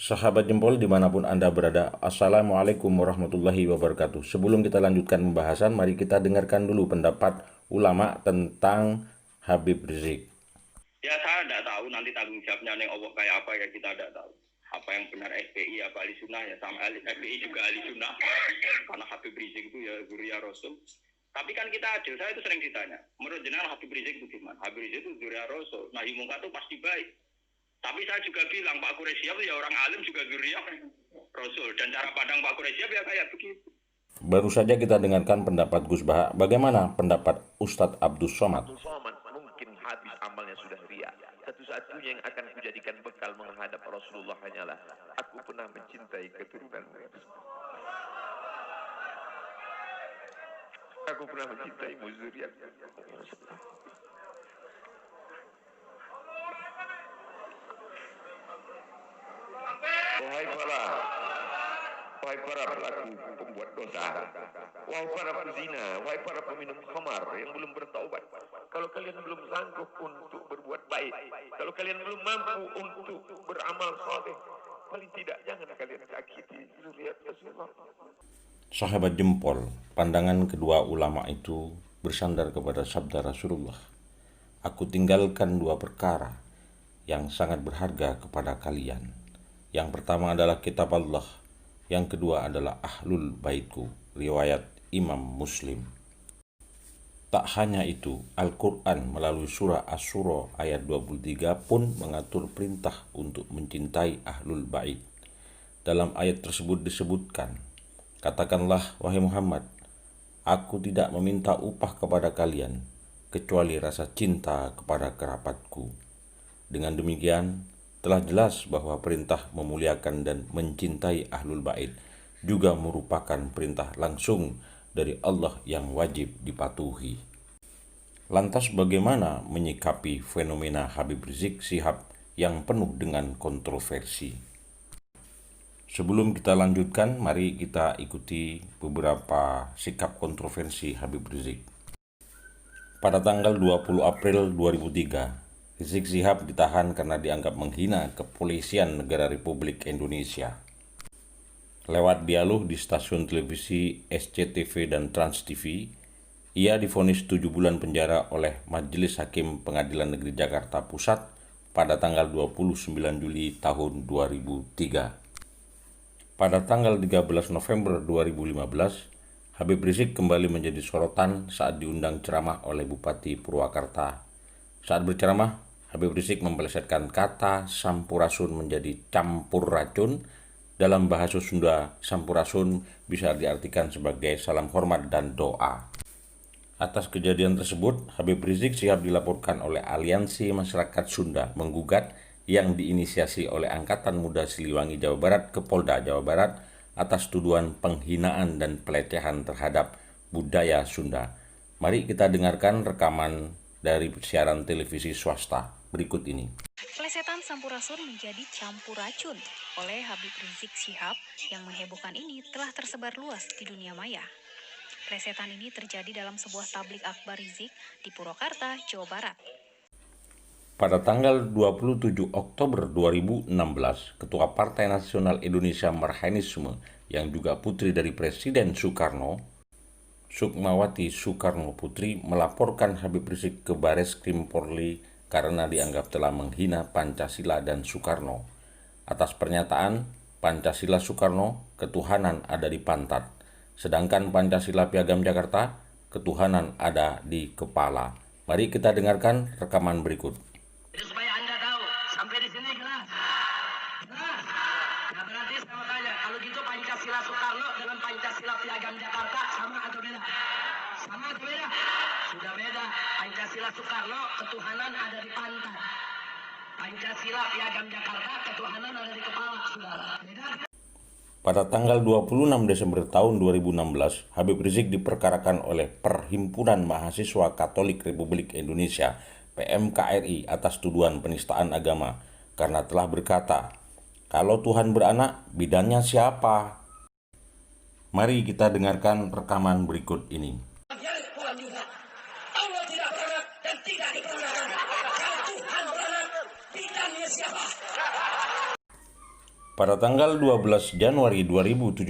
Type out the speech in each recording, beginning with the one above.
Sahabat jempol dimanapun Anda berada, Assalamualaikum warahmatullahi wabarakatuh. Sebelum kita lanjutkan pembahasan, mari kita dengarkan dulu pendapat ulama tentang Habib Rizik. Ya saya tidak tahu nanti tanggung jawabnya neng Allah kayak apa ya, kita tidak tahu. Apa yang benar FPI apa ahli sunnah ya, sama FPI juga ahli sunnah. Karena Habib Rizik itu ya Zuriyah Rasul. Tapi kan kita adil, saya itu sering ditanya, menurut jenengan Habib Rizik itu gimana? Habib Rizik itu Zuriyah Rasul, nahi mungkar itu pasti baik. Tapi saya juga bilang Pak Quraisyab ya orang alim juga Zuriyah Rasul, dan cara pandang Pak Quraisyab ya kayak begitu. Baru saja kita dengarkan pendapat Gus Baha. Bagaimana pendapat Ustadz Abdus Somad? Abdul Somad mungkin habis amalnya sudah ria. Satu-satunya yang akan kujadikan bekal menghadap Rasulullah hanyalah aku pernah mencintai keturunanmu. Aku pernah mencintaimu zuriat. Wahai para pelaku pembuat dosa, wahai para pezina, wahai para peminum khamar yang belum bertaubat. Kalau kalian belum sanggup untuk berbuat baik, kalau kalian belum mampu untuk beramal saleh, paling tidak jangan kalian sakiti zuriat Rasulullah. Sahabat jempol, pandangan kedua ulama itu bersandar kepada sabda Rasulullah. Aku tinggalkan dua perkara yang sangat berharga kepada kalian. Yang pertama adalah kitab Allah, yang kedua adalah ahlul baitku, riwayat Imam Muslim. Tak hanya itu, Al-Quran melalui surah Asy-Syura ayat 23 pun mengatur perintah untuk mencintai ahlul bait. Dalam ayat tersebut disebutkan, katakanlah wahai Muhammad, aku tidak meminta upah kepada kalian, kecuali rasa cinta kepada kerabatku. Dengan demikian, telah jelas bahwa perintah memuliakan dan mencintai ahlul bait juga merupakan perintah langsung dari Allah yang wajib dipatuhi. Lantas bagaimana menyikapi fenomena Habib Rizik Syihab yang penuh dengan kontroversi? Sebelum kita lanjutkan, mari kita ikuti beberapa sikap kontroversi Habib Rizik. Pada tanggal 20 April 2003, Rizik Syihab ditahan karena dianggap menghina kepolisian negara Republik Indonesia. Lewat dialog di stasiun televisi SCTV dan Trans TV, ia divonis 7 bulan penjara oleh Majelis Hakim Pengadilan Negeri Jakarta Pusat pada tanggal 29 Juli tahun 2003. Pada tanggal 13 November 2015, Habib Rizik kembali menjadi sorotan saat diundang ceramah oleh Bupati Purwakarta. Saat berceramah, Habib Rizik mempelesetkan kata sampurasun menjadi campur racun. Dalam bahasa Sunda, sampurasun bisa diartikan sebagai salam hormat dan doa. Atas kejadian tersebut, Habib Rizik Syihab dilaporkan oleh Aliansi Masyarakat Sunda menggugat yang diinisiasi oleh Angkatan Muda Siliwangi Jawa Barat ke Polda Jawa Barat atas tuduhan penghinaan dan pelecehan terhadap budaya Sunda. Mari kita dengarkan rekaman dari siaran televisi swasta berikut ini. Pelesetan sampurasun menjadi campur racun oleh Habib Rizik Syihab yang menghebohkan ini telah tersebar luas di dunia maya. Pelesetan ini terjadi dalam sebuah tablik akbar Rizik di Purwakarta, Jawa Barat. Pada tanggal 27 Oktober 2016, Ketua Partai Nasional Indonesia Marhaenisme yang juga putri dari Presiden Soekarno, Sukmawati Soekarno Putri, melaporkan Habib Rizik ke Bareskrim Polri karena dianggap telah menghina Pancasila dan Soekarno. Atas pernyataan Pancasila Soekarno, ketuhanan ada di pantat, sedangkan Pancasila Piagam Jakarta, ketuhanan ada di kepala. Mari kita dengarkan rekaman berikut. Jadi supaya Anda tahu, sampai di sini kelas. Nah berarti saya mau tanya, kalau gitu Pancasila Soekarno dengan Pancasila Piagam Jakarta sama atau beda? Sama atau beda? Sudah beda. Pancasila Soekarno, ketuhanan ada di pantat. Pancasila Piagam Jakarta, ketuhanan ada di kepala, saudara. Beda? Pada tanggal 26 Desember tahun 2016, Habib Rizik diperkarakan oleh Perhimpunan Mahasiswa Katolik Republik Indonesia (PMKRI) atas tuduhan penistaan agama karena telah berkata, "Kalau Tuhan beranak, bidannya siapa?" Mari kita dengarkan rekaman berikut ini. Tuhan juga. Allah tidak beranak dan tidak diperanakan. Kalau Tuhan beranak, bidannya siapa? Pada tanggal 12 Januari 2017,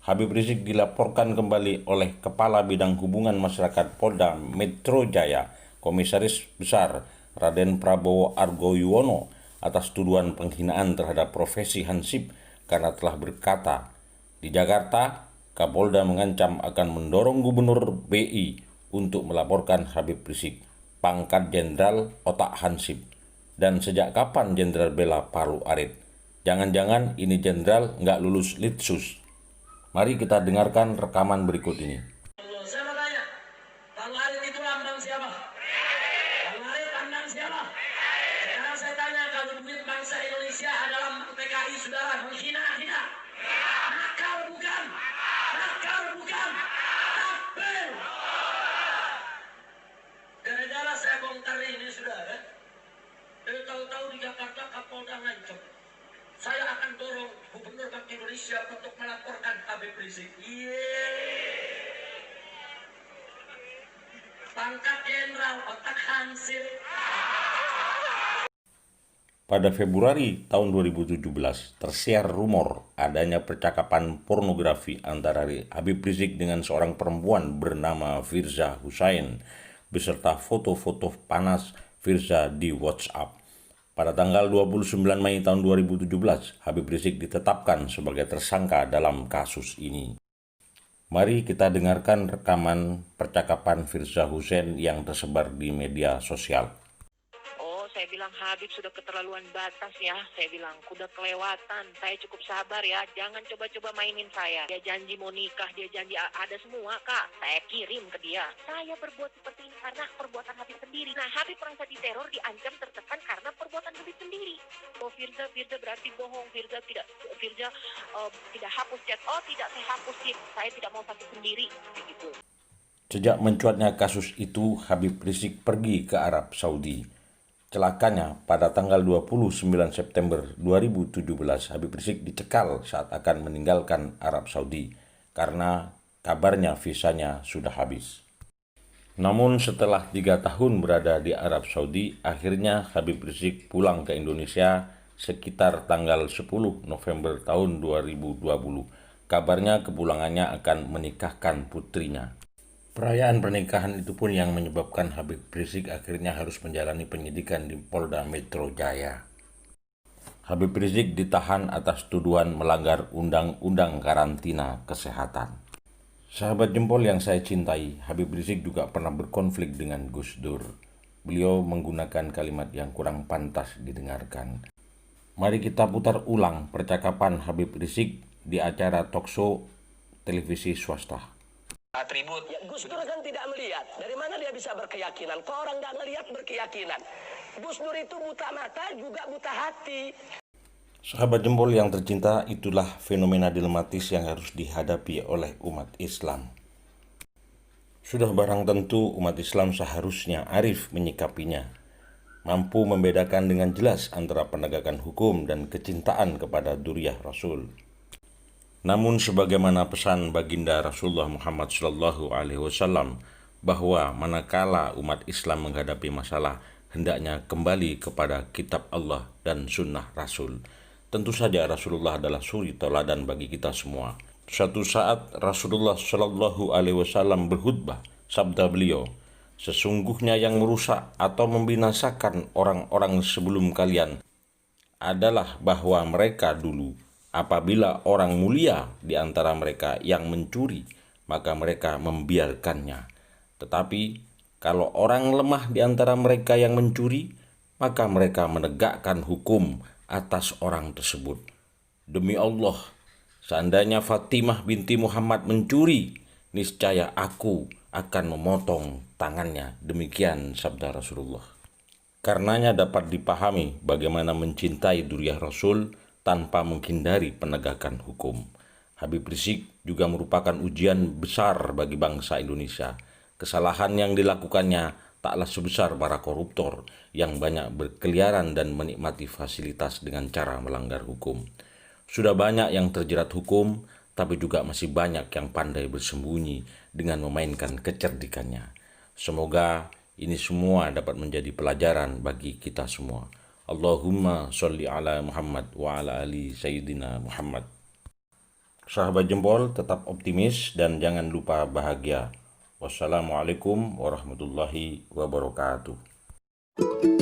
Habib Rizik dilaporkan kembali oleh Kepala Bidang Hubungan Masyarakat Polda Metro Jaya, Komisaris Besar Raden Prabowo Argoyuwono atas tuduhan penghinaan terhadap profesi Hansip karena telah berkata, di Jakarta, Kapolda mengancam akan mendorong Gubernur BI untuk melaporkan Habib Rizik, pangkat Jenderal Otak Hansip. Dan sejak kapan Jenderal bela Palu Arit? Jangan-jangan ini jenderal nggak lulus Litsus. Mari kita dengarkan rekaman berikut ini. Saya mau tanya, Palu Arit itu lambang siapa? Palu Arit lambang siapa? Sekarang saya tanya, kalau duit bangsa Indonesia adalah lambang PKI, saudara menghina tidak? Nakal bukan? Nakal bukan? Takbir! Gara-gara saya bongkar ini, saudara, tahu-tahu di Jakarta Kapolda ngancam. Saya akan dorong Gubernur Bank Indonesia untuk melaporkan Habib Rizik. Pangkat Jenderal Otak Hansip. Pada Februari tahun 2017, tersiar rumor adanya percakapan pornografi antara Habib Rizik dengan seorang perempuan bernama Firza Hussein, beserta foto-foto panas Firza di WhatsApp. Pada tanggal 29 Mei tahun 2017, Habib Rizik ditetapkan sebagai tersangka dalam kasus ini. Mari kita dengarkan rekaman percakapan Firza Hussein yang tersebar di media sosial. Saya bilang Habib sudah keterlaluan batas ya. Saya bilang udah kelewatan. Saya cukup sabar ya. Jangan coba-coba mainin saya. Dia janji mau nikah, dia janji ada semua kak. Saya kirim ke dia. Saya berbuat seperti ini karena perbuatan Habib sendiri. Nah Habib merasa diteror, diancam, tertekan karena perbuatan Habib sendiri. Oh Firza berarti bohong. Firza tidak hapus chat. Oh tidak, saya hapus sih. Saya tidak mau sakit sendiri. Begitu. Sejak mencuatnya kasus itu, Habib Rizik pergi ke Arab Saudi. Celakanya, pada tanggal 29 September 2017, Habib Rizik dicekal saat akan meninggalkan Arab Saudi karena kabarnya visanya sudah habis. Namun setelah 3 tahun berada di Arab Saudi, akhirnya Habib Rizik pulang ke Indonesia sekitar tanggal 10 November tahun 2020. Kabarnya kepulangannya akan menikahkan putrinya. Perayaan pernikahan itu pun yang menyebabkan Habib Rizik akhirnya harus menjalani penyidikan di Polda Metro Jaya. Habib Rizik ditahan atas tuduhan melanggar Undang-Undang Karantina Kesehatan. Sahabat jempol yang saya cintai, Habib Rizik juga pernah berkonflik dengan Gus Dur. Beliau menggunakan kalimat yang kurang pantas didengarkan. Mari kita putar ulang percakapan Habib Rizik di acara talkshow televisi swasta. Atribut. Ya, Gus Dur kan tidak melihat. Dari mana dia bisa berkeyakinan? Kok orang nggak ngelihat berkeyakinan? Gus Dur itu buta mata juga buta hati. Sahabat jempol yang tercinta, itulah fenomena dilematis yang harus dihadapi oleh umat Islam. Sudah barang tentu umat Islam seharusnya arif menyikapinya, mampu membedakan dengan jelas antara penegakan hukum dan kecintaan kepada dzurriyyah Rasul. Namun sebagaimana pesan baginda Rasulullah Muhammad SAW bahwa manakala umat Islam menghadapi masalah, hendaknya kembali kepada kitab Allah dan sunnah Rasul. Tentu saja Rasulullah adalah suri teladan bagi kita semua. Suatu saat Rasulullah SAW berkhutbah, sabda beliau, sesungguhnya yang merusak atau membinasakan orang-orang sebelum kalian adalah bahwa mereka dulu, apabila orang mulia di antara mereka yang mencuri, maka mereka membiarkannya. Tetapi kalau orang lemah di antara mereka yang mencuri, maka mereka menegakkan hukum atas orang tersebut. Demi Allah, seandainya Fatimah binti Muhammad mencuri, niscaya aku akan memotong tangannya. Demikian sabda Rasulullah. Karenanya dapat dipahami bagaimana mencintai dzurriyyah Rasul tanpa menghindari penegakan hukum. Habib Rizik juga merupakan ujian besar bagi bangsa Indonesia. Kesalahan yang dilakukannya taklah sebesar para koruptor yang banyak berkeliaran dan menikmati fasilitas dengan cara melanggar hukum. Sudah banyak yang terjerat hukum, tapi juga masih banyak yang pandai bersembunyi dengan memainkan kecerdikannya. Semoga ini semua dapat menjadi pelajaran bagi kita semua. Allahumma sholli ala Muhammad wa ala ali Sayyidina Muhammad. Sahabat jempol, tetap optimis dan jangan lupa bahagia. Wassalamualaikum warahmatullahi wabarakatuh.